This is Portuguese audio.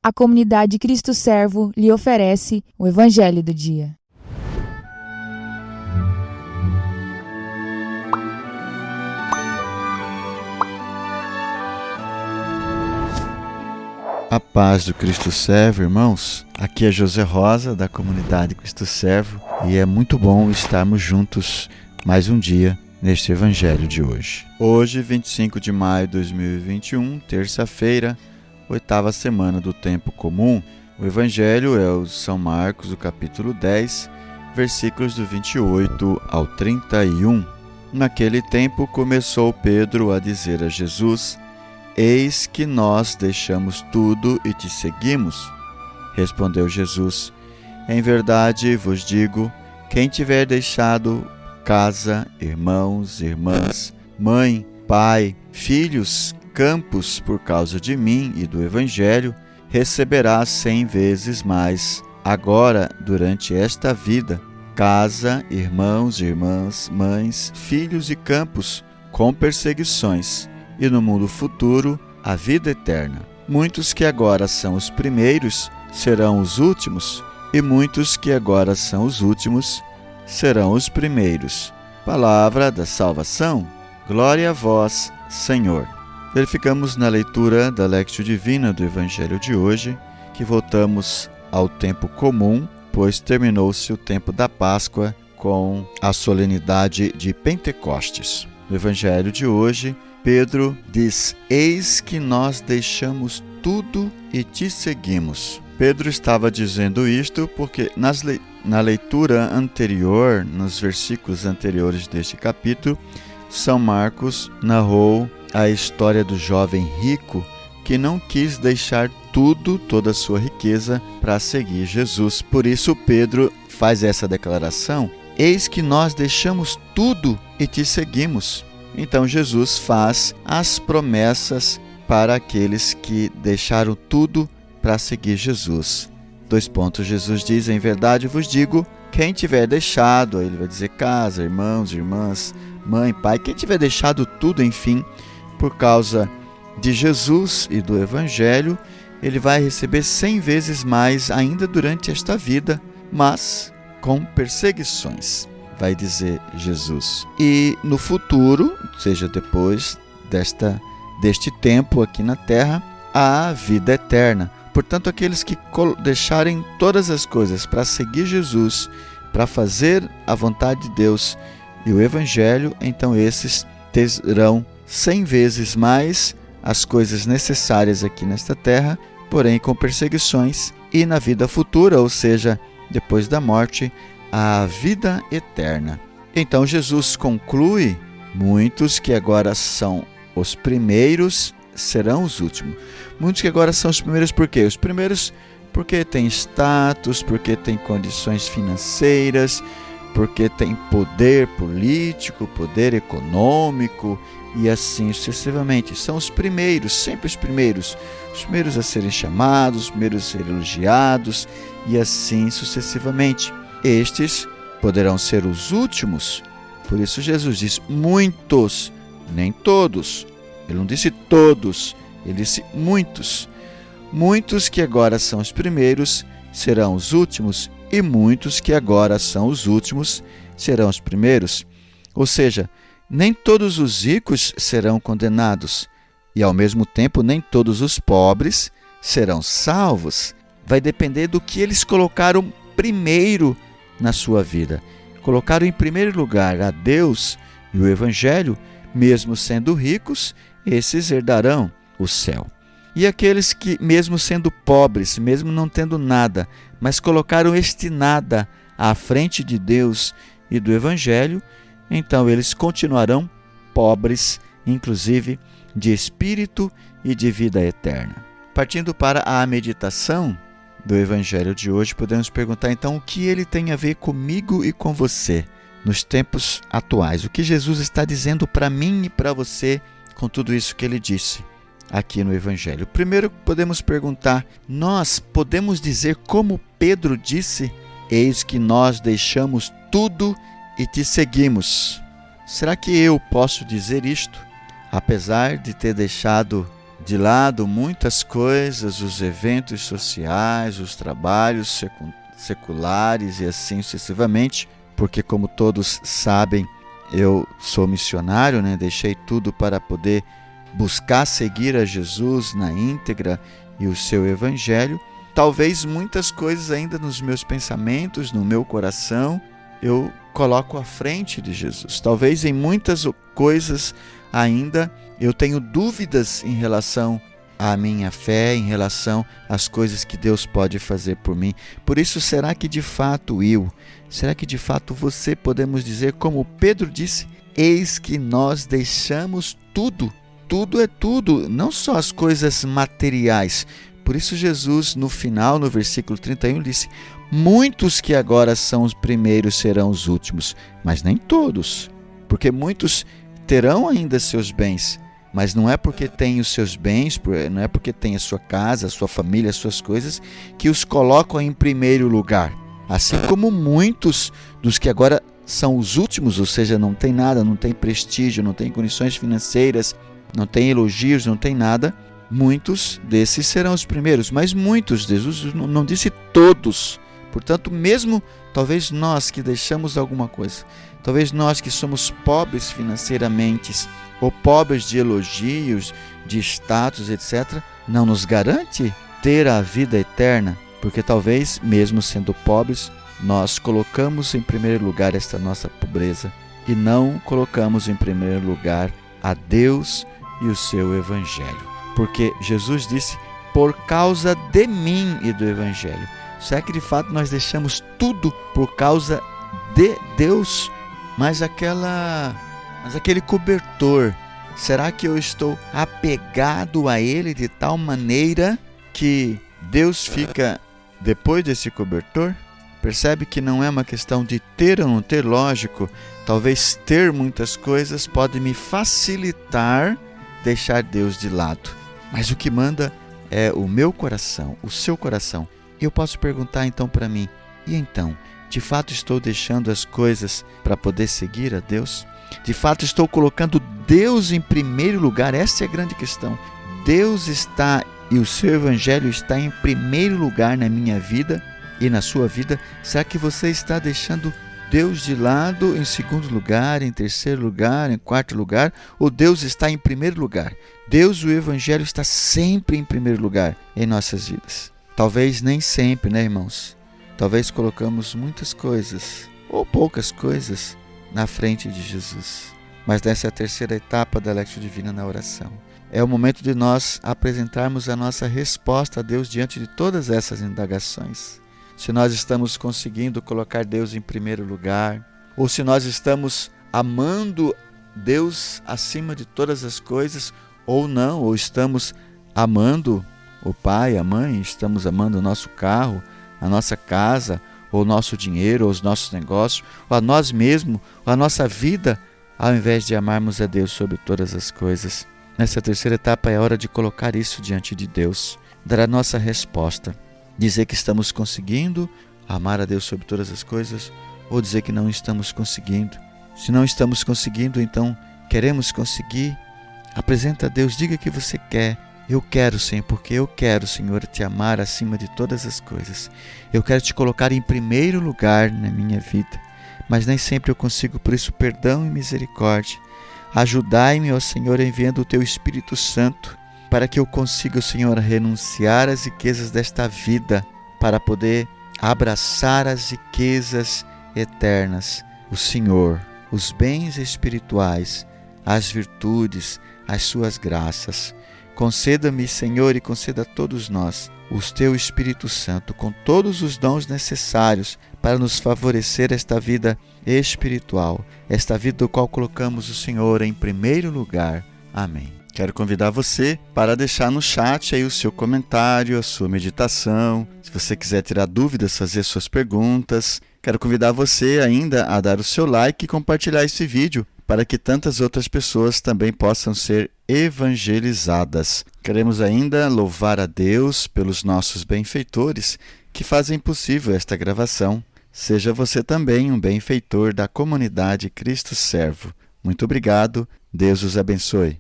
a comunidade Cristo Servo lhe oferece o Evangelho do Dia. A paz do Cristo Servo, irmãos. Aqui é José Rosa, da comunidade Cristo Servo, e é muito bom estarmos juntos mais um dia neste Evangelho de hoje. Hoje, 25 de maio de 2021, terça-feira, 8ª semana do Tempo Comum. O Evangelho é o de São Marcos, o capítulo 10, versículos do 28 ao 31. Naquele tempo começou Pedro a dizer a Jesus: Eis que nós deixamos tudo e te seguimos. Respondeu Jesus: Em verdade vos digo, quem tiver deixado casa, irmãos, irmãs, mãe, pai, filhos, campos por causa de mim e do Evangelho, receberá 100 vezes mais, agora, durante esta vida, casa, irmãos, irmãs, mães, filhos e campos, com perseguições, e no mundo futuro, a vida eterna. Muitos que agora são os primeiros serão os últimos, e muitos que agora são os últimos serão os primeiros. Palavra da salvação. Glória a vós, Senhor. Verificamos na leitura da Lectio Divina do Evangelho de hoje que voltamos ao tempo comum, pois terminou-se o tempo da Páscoa com a solenidade de Pentecostes. No Evangelho de hoje, Pedro diz: Eis que nós deixamos tudo e te seguimos. Pedro estava dizendo isto porque na leitura anterior, nos versículos anteriores deste capítulo, São Marcos narrou a história do jovem rico que não quis deixar tudo, toda a sua riqueza, para seguir Jesus. Por isso Pedro faz essa declaração: Eis que nós deixamos tudo e te seguimos. Então Jesus faz as promessas para aqueles que deixaram tudo para seguir Jesus. Jesus diz: Em verdade vos digo, quem tiver deixado, ele vai dizer casa, irmãos, irmãs, mãe, pai, quem tiver deixado tudo, enfim, por causa de Jesus e do Evangelho, ele vai receber 100 vezes mais ainda durante esta vida, mas com perseguições, vai dizer Jesus. E no futuro, ou seja, depois deste tempo aqui na terra, a vida eterna. Portanto, aqueles que deixarem todas as coisas para seguir Jesus, para fazer a vontade de Deus e o Evangelho, então esses terão 100 vezes mais as coisas necessárias aqui nesta terra, porém com perseguições, e na vida futura, ou seja, depois da morte, a vida eterna. Então Jesus conclui: muitos que agora são os primeiros serão os últimos. Muitos que agora são os primeiros por quê? Os primeiros porque têm status, porque têm condições financeiras, porque têm poder político, poder econômico e assim sucessivamente. São os primeiros, sempre os primeiros a serem chamados, os primeiros a serem elogiados e assim sucessivamente. Estes poderão ser os últimos. Por isso Jesus diz muitos, nem todos. Ele não disse todos, ele disse muitos. Muitos que agora são os primeiros serão os últimos, e muitos que agora são os últimos serão os primeiros. Ou seja, nem todos os ricos serão condenados, e ao mesmo tempo nem todos os pobres serão salvos. Vai depender do que eles colocaram primeiro na sua vida. Colocaram em primeiro lugar a Deus e o Evangelho, mesmo sendo ricos, esses herdarão o céu. E aqueles que, mesmo sendo pobres, mesmo não tendo nada, mas colocaram este nada à frente de Deus e do Evangelho, então eles continuarão pobres, inclusive de espírito e de vida eterna. Partindo para a meditação do Evangelho de hoje, podemos perguntar então o que ele tem a ver comigo e com você nos tempos atuais. O que Jesus está dizendo para mim e para você com tudo isso que ele disse aqui no Evangelho. Primeiro podemos perguntar: nós podemos dizer como Pedro disse: eis que nós deixamos tudo e te seguimos. Será que eu posso dizer isto? Apesar de ter deixado de lado muitas coisas, os eventos sociais, os trabalhos seculares e assim sucessivamente, porque como todos sabem, eu sou missionário, né? Deixei tudo para poder buscar seguir a Jesus na íntegra e o seu evangelho. Talvez muitas coisas ainda nos meus pensamentos, no meu coração, eu coloco à frente de Jesus. Talvez em muitas coisas ainda eu tenho dúvidas em relação à minha fé, em relação às coisas que Deus pode fazer por mim. Por isso, será que de fato será que de fato você, podemos dizer, como Pedro disse, eis que nós deixamos tudo. Tudo é tudo, não só as coisas materiais. Por isso Jesus, no final, no versículo 31, disse: muitos que agora são os primeiros serão os últimos, mas nem todos, porque muitos terão ainda seus bens, mas não é porque tem os seus bens, não é porque tem a sua casa, a sua família, as suas coisas, que os colocam em primeiro lugar. Assim como muitos dos que agora são os últimos, ou seja, não tem nada, não tem prestígio, não tem condições financeiras, não tem elogios, não tem nada, muitos desses serão os primeiros, mas muitos, Jesus não disse todos. Portanto, mesmo talvez nós que deixamos alguma coisa, talvez nós que somos pobres financeiramente, ou pobres de elogios, de status, etc., não nos garante ter a vida eterna, porque talvez, mesmo sendo pobres, nós colocamos em primeiro lugar esta nossa pobreza e não colocamos em primeiro lugar a Deus e o seu Evangelho. Porque Jesus disse, por causa de mim e do Evangelho. Será que de fato nós deixamos tudo por causa de Deus? Mas aquele cobertor, será que eu estou apegado a ele de tal maneira que Deus fica depois desse cobertor? Percebe que não é uma questão de ter ou não ter, lógico. Talvez ter muitas coisas pode me facilitar deixar Deus de lado. Mas o que manda é o meu coração, o seu coração. E eu posso perguntar então para mim, e então, de fato estou deixando as coisas para poder seguir a Deus? De fato estou colocando Deus em primeiro lugar? Essa é a grande questão. Deus está e o seu Evangelho está em primeiro lugar na minha vida e na sua vida? Será que você está deixando Deus de lado em segundo lugar, em terceiro lugar, em quarto lugar? Ou Deus está em primeiro lugar? Deus, o Evangelho, está sempre em primeiro lugar em nossas vidas. Talvez nem sempre, né, irmãos? Talvez colocamos muitas coisas, ou poucas coisas, na frente de Jesus. Mas nessa é a terceira etapa da Lectio Divina na oração. É o momento de nós apresentarmos a nossa resposta a Deus diante de todas essas indagações. Se nós estamos conseguindo colocar Deus em primeiro lugar, ou se nós estamos amando Deus acima de todas as coisas, ou não, ou estamos amando o pai, a mãe, estamos amando o nosso carro, a nossa casa, ou o nosso dinheiro, ou os nossos negócios, ou a nós mesmos, ou a nossa vida, ao invés de amarmos a Deus sobre todas as coisas. Nessa terceira etapa é hora de colocar isso diante de Deus, dar a nossa resposta, dizer que estamos conseguindo amar a Deus sobre todas as coisas, ou dizer que não estamos conseguindo. Se não estamos conseguindo, então queremos conseguir. Apresenta a Deus, diga que você quer. Eu quero, Senhor, porque eu quero, Senhor, te amar acima de todas as coisas. Eu quero te colocar em primeiro lugar na minha vida, mas nem sempre eu consigo, por isso perdão e misericórdia. Ajudai-me, ó Senhor, enviando o Teu Espírito Santo, para que eu consiga, Senhor, renunciar às riquezas desta vida, para poder abraçar as riquezas eternas, o Senhor, os bens espirituais, as virtudes, as suas graças. Conceda-me, Senhor, e conceda a todos nós o Teu Espírito Santo, com todos os dons necessários para nos favorecer esta vida espiritual, esta vida do qual colocamos o Senhor em primeiro lugar. Amém. Quero convidar você para deixar no chat aí o seu comentário, a sua meditação. Se você quiser tirar dúvidas, fazer suas perguntas. Quero convidar você ainda a dar o seu like e compartilhar esse vídeo para que tantas outras pessoas também possam ser evangelizadas. Queremos ainda louvar a Deus pelos nossos benfeitores que fazem possível esta gravação. Seja você também um benfeitor da comunidade Cristo Servo. Muito obrigado. Deus os abençoe.